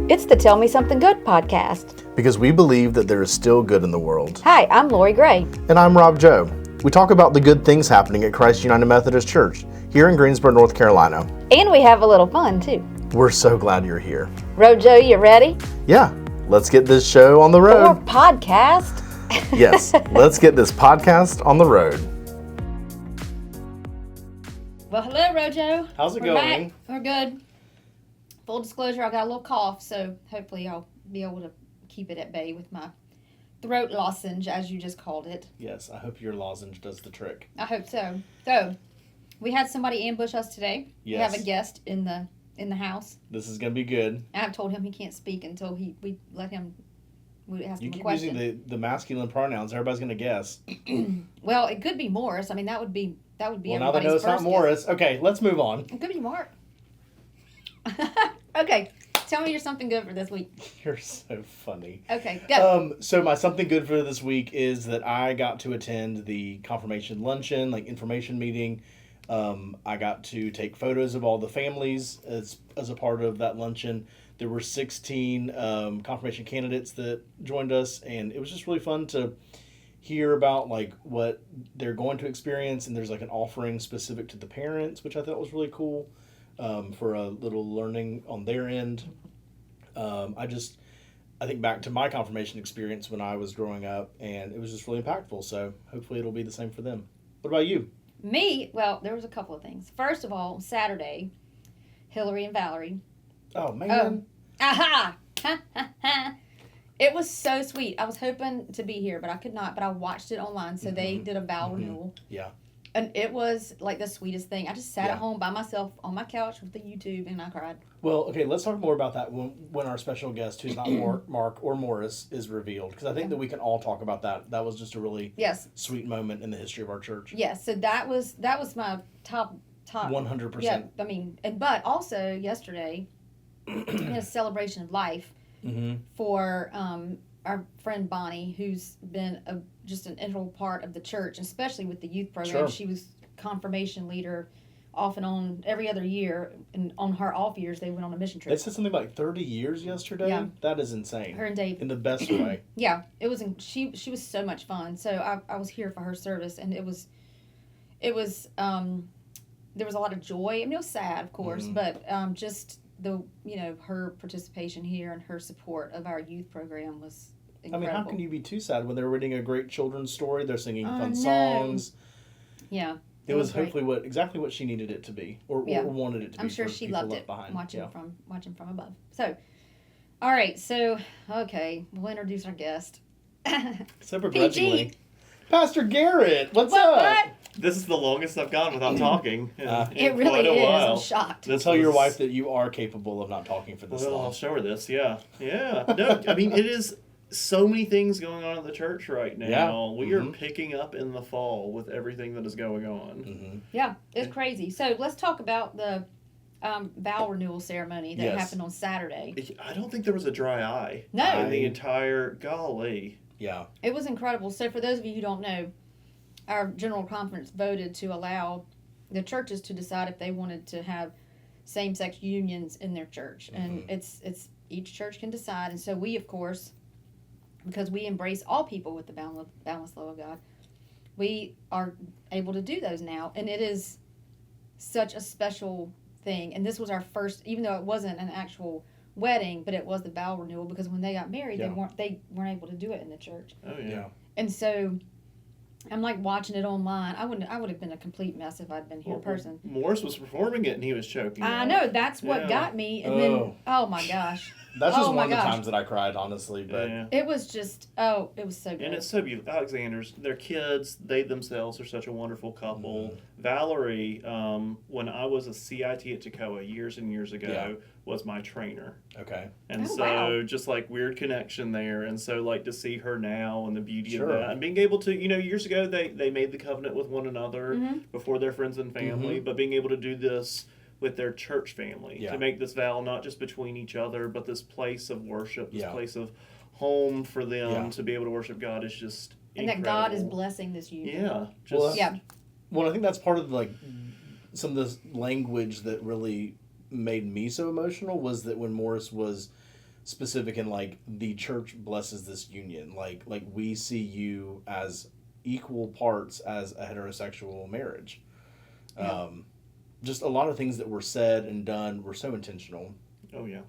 It's the Tell Me Something Good podcast. Because we believe that there is still good in the world. Hi, I'm Lori Gray. And I'm Rob Joe. We talk about the good things happening at Christ United Methodist Church here in Greensboro, North Carolina. And we have a little fun, too. We're so glad you're here. Rojo, you ready? Yeah, let's get this show on the road. Or podcast. Yes, let's get this podcast on the road. Well, hello, Rojo. How's it We're going? back. We're good. Full disclosure, I got a little cough, so hopefully I'll be able to keep it at bay with my throat lozenge, as you just called it. Yes, I hope your lozenge does the trick. I hope so. So, we had somebody ambush us today. Yes. We have a guest in the house. This is going to be good. I've told him he can't speak until we let him. We ask You him a keep question. using the masculine pronouns. Everybody's going to guess. Well, it could be Morris. I mean, that would be Well, now they everybody's know it's not first Morris. Okay, let's move on. guess. It could be Mark. Okay, tell me you're something good for this week. You're so funny. Okay, go. So my something good for this week is that I got to attend the confirmation luncheon, like information meeting. I got to take photos of all the families as a part of that luncheon. There were 16 confirmation candidates that joined us, and it was just really fun to hear about like what they're going to experience. And there's like an offering specific to the parents, which I thought was really cool. For a little learning on their end. I think back to my confirmation experience when I was growing up, and it was just really impactful. So hopefully it'll be the same for them. What about you? Me, well, there was a couple of things. First of all, Saturday, Hillary and Valerie. Oh, man. Aha! It was so sweet. I was hoping to be here, but I could not. But I watched it online, so they did a vow renewal. Yeah. And it was like the sweetest thing. I just sat Yeah. at home by myself on my couch with the YouTube, and I cried. Well, okay, let's talk more about that when our special guest, who's not Mark or Morris, is revealed. Because I think that we can all talk about that. That was just a really Yes. sweet moment in the history of our church. Yes. So that was my top. 100%. Yeah. I mean, but also yesterday, we had a celebration of life for our friend Bonnie, who's been just an integral part of the church, especially with the youth program. Sure. She was confirmation leader off and on every other year, and on her off years they went on a mission trip. They said something like 30 years yesterday. Yeah. That is insane. Her and Dave. In the best way. Yeah, it was. She was so much fun. So I was here for her service, and it was. There was a lot of joy. I mean, it was sad, of course, but just her participation here and her support of our youth program was incredible. I mean, how can you be too sad when they're reading a great children's story? They're singing fun no. songs. Yeah. It was great. hopefully exactly what she needed it to be, or wanted it to be. I'm sure for she people loved left it behind. watching from above. So, all right. So, okay, we'll introduce our guest. So begrudgingly, Pastor Garrett, what's up? What? This is the longest I've gone without talking. It really quite a is. while. I'm shocked. Tell your wife that you are capable of not talking for this Well, long. I'll show her this. Yeah. No, I mean, it is so many things going on in the church right now. Yeah. We are picking up in the fall with everything that is going on. Yeah, it's crazy. So let's talk about the vow renewal ceremony that happened on Saturday. I don't think there was a dry eye. No. In the entire, golly. Yeah. It was incredible. So for those of you who don't know, our general conference voted to allow the churches to decide if they wanted to have same-sex unions in their church. And it's each church can decide. And so we, of course, because we embrace all people with the boundless love of God, we are able to do those now. And it is such a special thing. And this was our first, even though it wasn't an actual wedding, but it was the vow renewal, because when they got married, they weren't able to do it in the church. Oh, yeah. And so I'm like watching it online. I would have been a complete mess if I'd been here in person. Morris was performing it and he was choking. I out. know, that's what got me. And then, oh my gosh. That's just Oh my one of the gosh. times that I cried, honestly. But Yeah. It was just, it was so good. And it's so beautiful. Alexander's, their kids, they themselves are such a wonderful couple. Valerie, when I was a CIT at Toccoa years and years ago, was my trainer. okay. And Oh, so wow. just like weird connection there. And so like to see her now and the beauty Sure. of that. And being able to, years ago they made the covenant with one another before their friends and family. But being able to do this with their church family, Yeah. to make this vow not just between each other, but this place of worship, this Yeah. place of home for them Yeah. to be able to worship God is just and that incredible. God is blessing this union. Yeah. Well, Just, Yeah. Well, I think that's part of like some of the language that really made me so emotional was that when Morris was specific in like the church blesses this union. Like we see you as equal parts as a heterosexual marriage. Yeah. Just a lot of things that were said and done were so intentional. Oh yeah.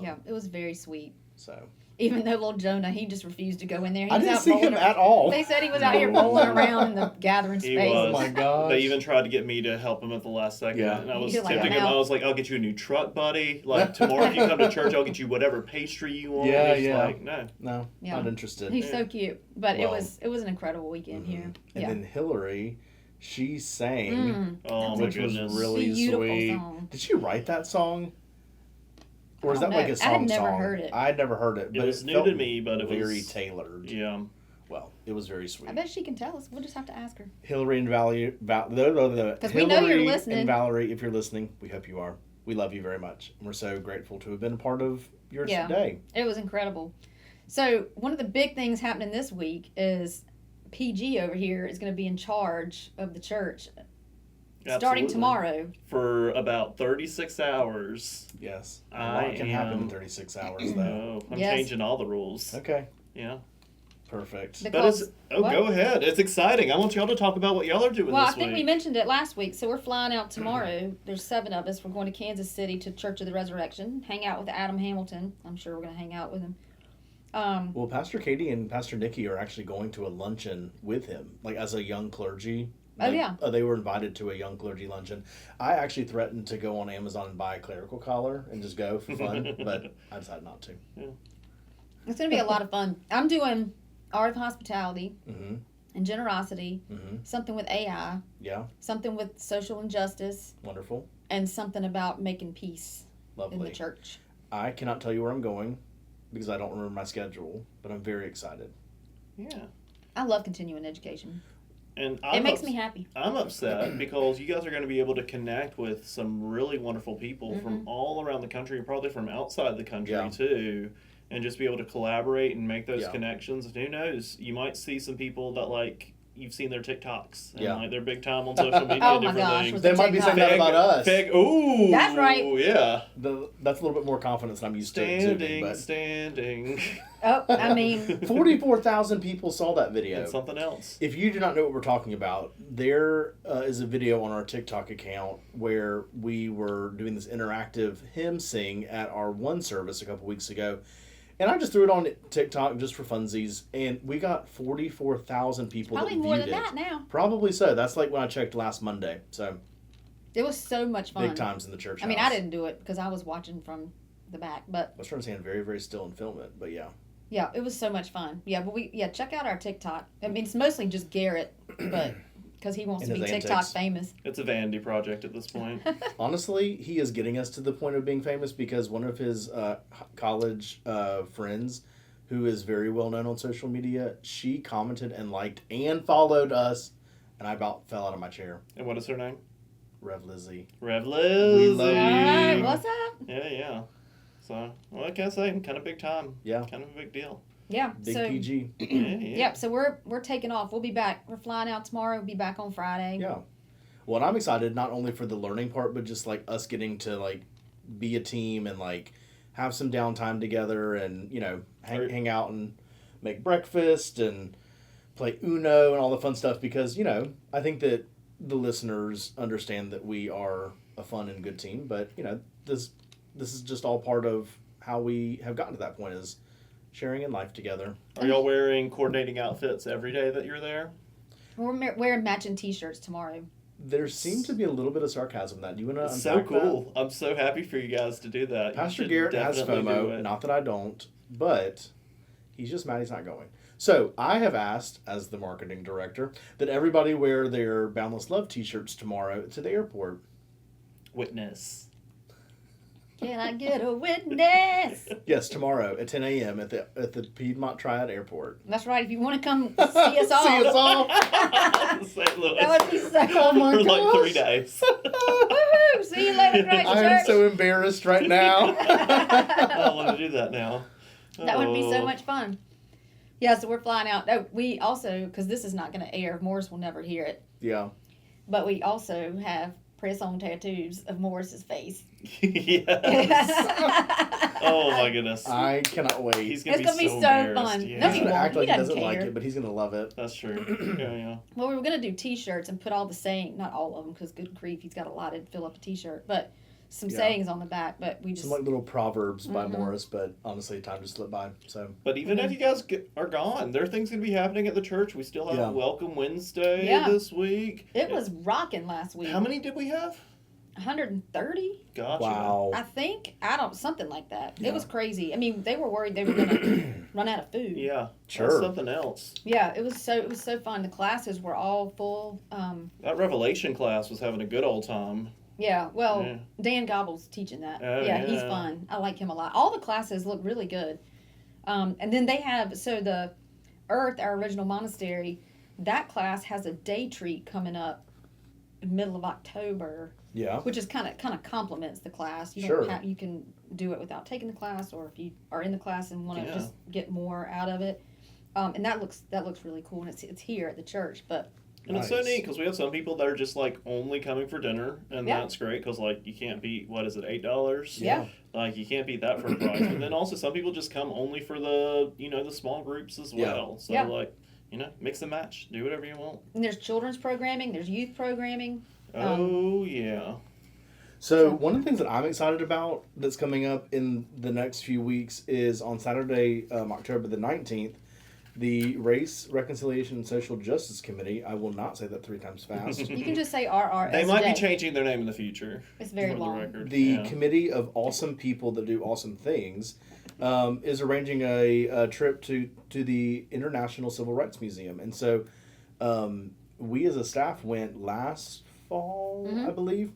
Yeah, it was very sweet. So Even though little Jonah, he just refused to go in there. He I was didn't out see bowling him ar- at all. They said he was out here bowling around in the gathering He space. was. Oh my gosh. They even tried to get me to help him at the last second, Yeah. and I was You're like, tempting I'm him. I out. was like, "I'll get you a new truck, buddy. Like tomorrow, if you come to church, I'll get you whatever pastry you want." Yeah, And he's yeah. like, no. No, Yeah. not interested. He's so cute, but Well, it was an incredible weekend here. And Yeah, then Hillary, she sang, Oh my which was goodness. really Beautiful sweet. song. Did she write that song? Or is I that don't like know. a song I had never song? heard it. I had never heard it. It But was new felt to me, but it very was tailored. Yeah. Well, it was very sweet. I bet she can tell us. We'll just have to ask her. Hillary and Valerie, because we know you're listening. And Valerie, if you're listening, we hope you are. We love you very much. And we're so grateful to have been a part of your Yeah. day. It was incredible. So one of the big things happening this week is PG over here is going to be in charge of the church starting Absolutely. tomorrow. For about 36 hours. Yes. A I lot can happen in am- 36 hours, though. Oh, I'm Yes. changing all the rules. Okay. Yeah. Perfect. The- But it's, Because- what? go ahead. It's exciting. I want y'all to talk about what y'all are doing Well, I this think we week. mentioned it last week. So we're flying out tomorrow. There's 7 of us. We're going to Kansas City to Church of the Resurrection. Hang out with Adam Hamilton. I'm sure we're going to hang out with him. Well, Pastor Katie and Pastor Nikki are actually going to a luncheon with him, like as a young clergy. Oh, Like, yeah. They were invited to a young clergy luncheon. I actually threatened to go on Amazon and buy a clerical collar and just go for fun, but I decided not to. It's going to be a lot of fun. I'm doing Art of Hospitality Mm-hmm. and Generosity, Mm-hmm. something with AI, Yeah. something with social injustice, Wonderful. and something about making peace in the Lovely. church. I cannot tell you where I'm going because I don't remember my schedule, but I'm very excited. Yeah. I love continuing education. And It makes me happy. I'm upset because you guys are going to be able to connect with some really wonderful people from all around the country and probably from outside the country Yeah. too, and just be able to collaborate and make those Yeah. connections. And who knows? You might see some people that like you've seen their TikToks and Yeah. like they're big time on social media Oh and my different gosh, things. with They might be saying that about us. Ooh, That's right. Yeah. That's a little bit more confidence than I'm used to exhibiting, Standing. Oh, I mean, but 44,000 people saw that video. And something else. If you do not know what we're talking about, there is a video on our TikTok account where we were doing this interactive hymn sing at our one service a couple weeks ago. And I just threw it on TikTok just for funsies, and we got 44,000 people probably that more viewed than it. that now. Probably so. That's like when I checked last Monday. So It was so much fun. big times in the church I mean, house. I didn't do it because I was watching from the back, but I was trying to stand very, very still and film it, but yeah. yeah, it was so much fun. Yeah, but check out our TikTok. I mean, it's mostly just Garrett, but because he wants And to be his TikTok antics. famous. It's a vanity project at this point. Honestly, he is getting us to the point of being famous because one of his college friends, who is very well known on social media, she commented and liked and followed us, and I about fell out of my chair. And what is her name? Rev Lizzie. Rev Liz. We love All you. right, what's up? Yeah. So, well, like I say, kind of big time. Yeah. Kind of a big deal. Yeah, Big so PG. Yeah. yep. So we're taking off. We'll be back. We're flying out tomorrow. We'll be back on Friday. Yeah. Well, and I'm excited not only for the learning part, but just like us getting to like be a team and like have some downtime together and, you know, hang out and make breakfast and play Uno and all the fun stuff because, you know, I think that the listeners understand that we are a fun and good team, but, you know, this is just all part of how we have gotten to that point is sharing in life together. Are y'all wearing coordinating outfits every day that you're there? We're wearing matching T-shirts tomorrow. There seems to be a little bit of sarcasm in that. Do you want to It's unpack so cool. I'm so happy for you guys to do that. You Pastor should Garrett has definitely do FOMO. it. Not that I don't, but he's just mad he's not going. So I have asked, as the marketing director, that everybody wear their Boundless Love T-shirts tomorrow to the airport. Witness. Can I get a witness? Yes, tomorrow at 10 a.m. at the Piedmont Triad Airport. That's right. If you want to come see us all, See us all. St. Louis. that would be so Oh my For like 3 gosh. days. Woohoo! See you later, Christ I am Church. so embarrassed right now. I want to do that now. That would be so Oh. much fun. Yeah, so we're flying out. Oh, we also, because this is not going to air, Morris will never hear it, Yeah. but we also have press-on tattoos of Morris's face. Yes. Oh my goodness. I cannot wait. He's It's gonna gonna be be so so embarrassed. fun. Yeah. No, He's he gonna won't. act like He he doesn't doesn't like care. it, but he's gonna love it. That's true. Yeah. Well, we were gonna do T-shirts and put all the saying, not all of them, because good grief, he's got a lot to fill up a T-shirt, but some Yeah. sayings on the back. But we just Some like little proverbs by Mhm. Morris, but honestly, time just slipped by. So But even if you guys are gone, there are things going to be happening at the church. We still have Yeah. a Welcome Wednesday Yeah. this week. it was rocking last week. How many did we have? 130, Gotcha. wow. I think. Something like that. Yeah. It was crazy. I mean, they were worried they were gonna run out of food. Yeah. Sure. That's something else. Yeah, it was so fun. The classes were all full. That Revelation class was having a good old time. Yeah, well, Yeah. Dan Gobble's teaching that. Oh, yeah, he's yeah. fun. I like him a lot. All the classes look really good. And then they have the Earth, our original monastery. That class has a day treat coming up in the middle of October, Yeah. which is kind of complements the class. You Sure. don't have, you can do it without taking the class, or if you are in the class and want to Yeah. just get more out of it. And that looks really cool, and it's here at the church, but. And it's so Nice. neat because we have some people that are just like only coming for dinner, and Yeah. that's great because like you can't beat what is it, $8? Yeah. Like you can't beat that for a price. But then also some people just come only for the the small groups as Yeah. well. So Yeah. like mix and match, do whatever you want. And there's children's programming, there's youth programming. Oh yeah. So one of the things that I'm excited about that's coming up in the next few weeks is on Saturday, October the 19th, the Race, Reconciliation, and Social Justice Committee. I will not say that 3 times fast. You can just say RRSJ. They might be changing their name in the future. It's very for long. The record. The Yeah. committee of awesome people that do awesome things is arranging a trip to the International Civil Rights Museum. And so we as a staff went last fall, Mhm. I believe.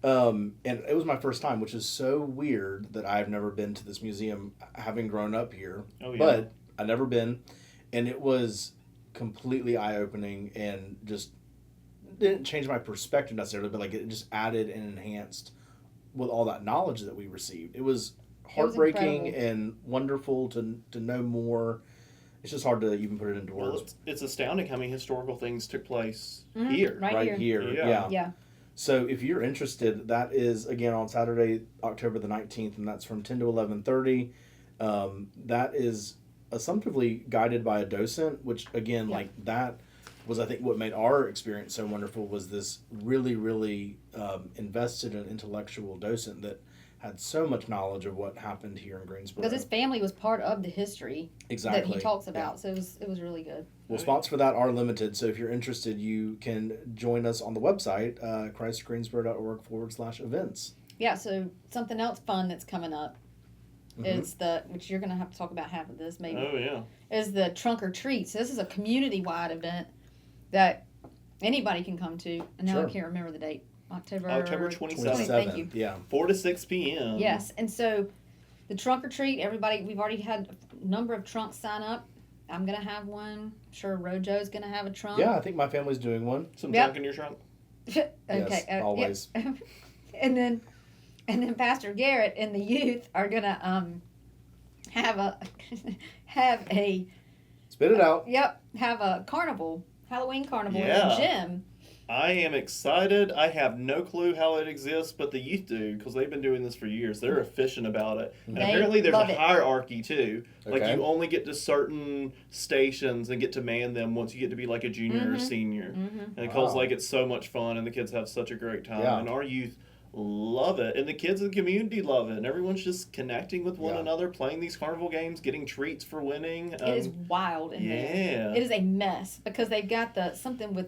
And it was my first time, which is so weird that I've never been to this museum having grown up here. Oh, yeah. But I've never been. And it was completely eye-opening and just didn't change my perspective necessarily, but like it just added and enhanced with all that knowledge that we received. It was heartbreaking incredible. and wonderful to know more. It's just hard to even put it into Well, words. it's astounding how many historical things took place Mhm. here. Right here. Yeah. Yeah. So if you're interested, that is again on Saturday, October the 19th, and that's from 10 to 11:30. That is assumptively guided by a docent, which again, Yeah. like that was I think what made our experience so wonderful was this really, really invested and intellectual docent that had so much knowledge of what happened here in Greensboro. Because his family was part of the history Exactly. that he talks Yeah. about. So it was really good. Well, spots for that are limited, so if you're interested, you can join us on the website, christgreensboro.org/events. Yeah, so something else fun that's coming up Mhm. is which you're going to have to talk about half of this maybe, Oh yeah. is the Trunk or Treat. So this is a community-wide event that anybody can come to. And now Sure. I can't remember the date. October 27th. Thank you. Yeah. 4 to 6 p.m. Yes, and so the Trunk or Treat, we've already had a number of trunks sign up. I'm going to have one. I'm sure Rojo's going to have a trunk. Yeah, I think my family's doing one. Some Yep. junk in your trunk. Okay. Yes, yep. always. and then Pastor Garrett and the youth are gonna have a Spit it out. have a carnival, Halloween carnival Yeah. in the gym. I am excited. I have no clue how it exists, but the youth do because they've been doing this for years. They're efficient about it. And They apparently, there's a love it. hierarchy too. Like Okay. you only get to certain stations and get to man them once you get to be like a junior or Mhm. senior. Mm-hmm. And because Wow. like it's so much fun and the kids have such a great time Yeah. and our youth love it and the kids in the community love it and everyone's just connecting with one Yeah. another, playing these carnival games, getting treats for winning. It is wild in there. yeah. It is a mess because they've got something with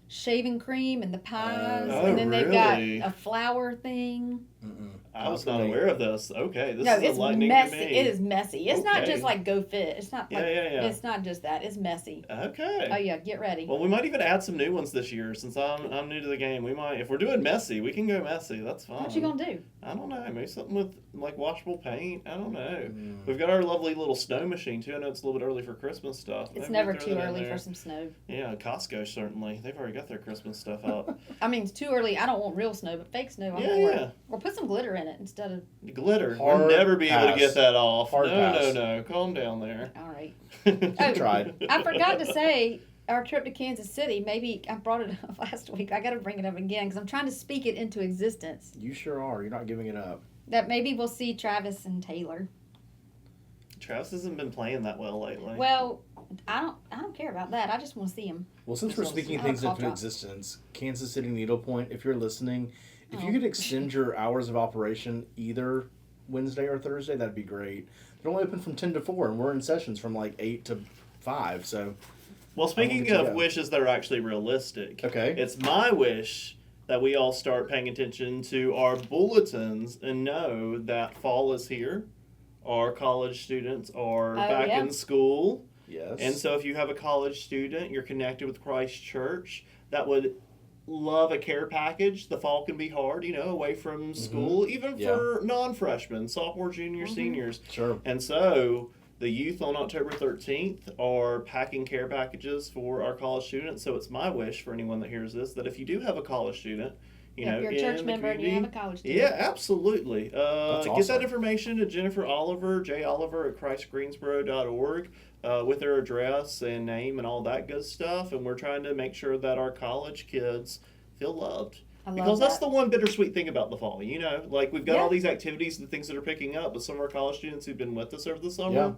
shaving cream and the pies, Oh, and then they've really? got a flour thing. Mm-mm. I was for not me. aware of this. Okay, this No, is it's enlightening messy. to me. It is messy. It's not Okay. just like Go Fit. It's not like Yeah. it's not just that. It's messy. Okay. Oh yeah, get ready. Well, we might even add some new ones this year since I'm new to the game. We might, if we're doing messy, we can go messy. That's fine. What you gonna do? I don't know. Maybe something with like washable paint. I don't know. Mm. We've got our lovely little snow machine too. I know it's a little bit early for Christmas stuff. It's Maybe never throw too that in early there. for some snow. Yeah, Costco certainly. They've already got their Christmas stuff out. I mean, it's too early. I don't want real snow, but fake snow, I'm Yeah, for yeah. it. Or put some glitter in it instead of. Glitter. Hard We'll never be able to pass. get that off. Hard no, pass. no. Calm down there. All right. I tried. I forgot to say our trip to Kansas City, maybe I brought it up last week. I got to bring it up again because I'm trying to speak it into existence. You sure are. You're not giving it up. That maybe we'll see Travis and Taylor. Travis hasn't been playing that well lately. Well, I don't care about that. I just want to see him. Well, since we're speaking I things have a into cough drop. existence, Kansas City Needlepoint, if you're listening, if you Oh. could extend your hours of operation either Wednesday or Thursday, that'd be great. They're only open from 10 to 4, and we're in sessions from like 8 to 5, so... Well, speaking get you of go. wishes that are actually realistic, Okay. it's my wish that we all start paying attention to our bulletins and know that fall is here. Our college students are back yeah. in school. Yes. And so if you have a college student, you're connected with Christ Church, that would love a care package. The fall can be hard, away from school, even Yeah. for non-freshmen, sophomore, junior, seniors. Sure. And so the youth on October 13th are packing care packages for our college students. So it's my wish for anyone that hears this that if you do have a college student, If you're a church in the member and you have a community- college student. Yeah, absolutely. That's Get awesome. that information to Jennifer Oliver, J. Oliver at ChristGreensboro.org with their address and name and all that good stuff. And we're trying to make sure that our college kids feel loved. I love Because that's that. the one bittersweet thing about the fall, like we've got Yeah. all these activities and things that are picking up, but some of our college students who've been with us over the summer, Yeah.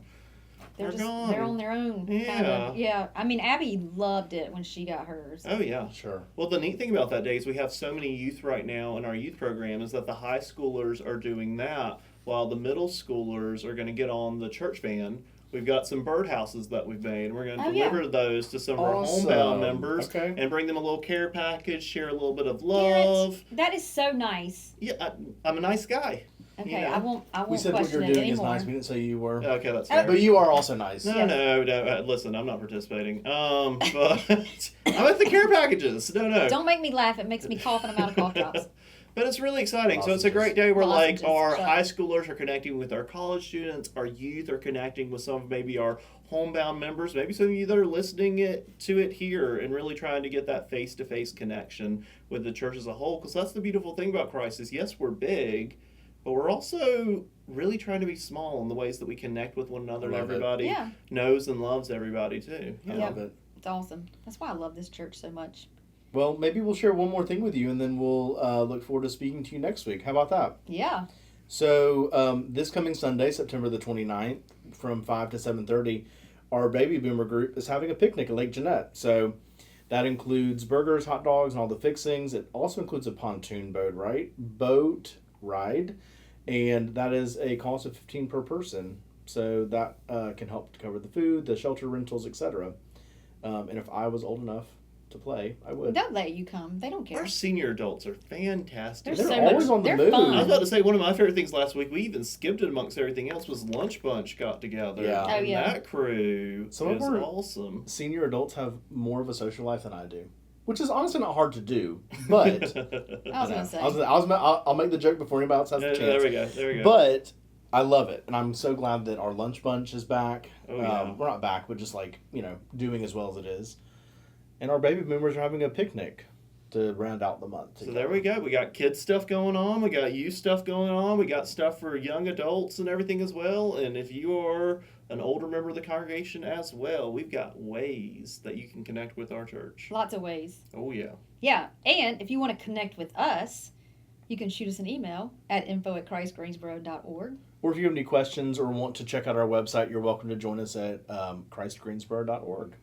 They're They're just gone. they're on their own. Yeah. Kinda. Yeah. I mean, Abby loved it when she got hers. oh yeah. Sure. Well, the neat thing about that day is we have so many youth right now in our youth program is that the high schoolers are doing that while the middle schoolers are going to get on the church van. We've got some birdhouses that we've made, and we're going to Oh, yeah. deliver those to some of our Awesome. homebound members Okay. and bring them a little care package, share a little bit of Garrett, love. that is so nice. Yeah, I'm a nice guy. Okay, know. I won't We said what question you're it doing is anymore. nice. We didn't say you were. Okay, that's Oh, fair. But you are also nice. No, Yeah. no. Listen, I'm not participating. But I'm at the care packages. No. Don't make me laugh. It makes me cough and I'm out of cough drops. But it's really exciting. So it's a Lozenges. great day where like Lozenges, our shut high up. schoolers are connecting with our college students, our youth are connecting with some of maybe our homebound members, maybe some of you that are listening to it here and really trying to get that face-to-face connection with the church as a whole. Because that's the beautiful thing about Christ is yes, we're big, but we're also really trying to be small in the ways that we connect with one another and Love it. everybody Yeah. knows and loves everybody too. I you know? love it. It's awesome. That's why I love this church so much. Well, maybe we'll share one more thing with you, and then we'll look forward to speaking to you next week. How about that? Yeah. So this coming Sunday, September the 29th, from 5 to 7:30, our Baby Boomer group is having a picnic at Lake Jeanette. So that includes burgers, hot dogs, and all the fixings. It also includes a pontoon boat ride, and that is a cost of $15 per person. So that can help to cover the food, the shelter rentals, etc. And if I was old enough to play, I would. They'll let you come. They don't care. Our senior adults are fantastic. They're They're so always much, on the they're move. fun. I was about to say one of my favorite things last week. We even skipped it amongst everything else. Was Lunch Bunch got together? Yeah. Oh, And yeah. that crew Some of is our- awesome. Senior adults have more of a social life than I do, which is honestly not hard to do. But I was gonna say. I'll make the joke before anybody else has the There chance. we go. But I love it, and I'm so glad that our lunch bunch is back. Oh, yeah. We're not back, but just like doing as well as it is. And our baby boomers are having a picnic to round out the month. So there we go. We got kids stuff going on. We got youth stuff going on. We got stuff for young adults and everything as well. And if you are an older member of the congregation as well, we've got ways that you can connect with our church. Lots of ways. Oh yeah. Yeah. And if you want to connect with us, you can shoot us an email at info@christgreensboro.org. Or if you have any questions or want to check out our website, you're welcome to join us at christgreensboro.org.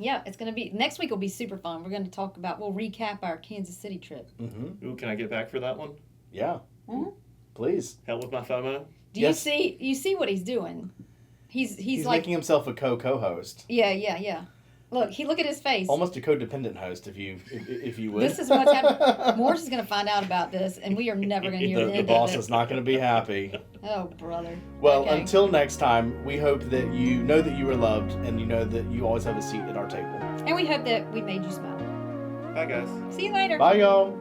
Yeah, it's going to be, next week will be super fun. We're going to we'll recap our Kansas City trip. Mm-hmm. Ooh, can I get back for that one? Yeah. Mhm. Please. Help with my FOMO? Do Yes. you see what he's doing? He's like, making himself a co-host. yeah. Look at his face. Almost a codependent host, if you would. This is what's happening. Morris is going to find out about this, and we are never going to hear the The end boss of it. is not going to be happy. Oh, brother. Well, Okay. until next time, we hope that you know that you are loved and you know that you always have a seat at our table. And we hope that we made you smile. Bye, guys. See you later. Bye, y'all.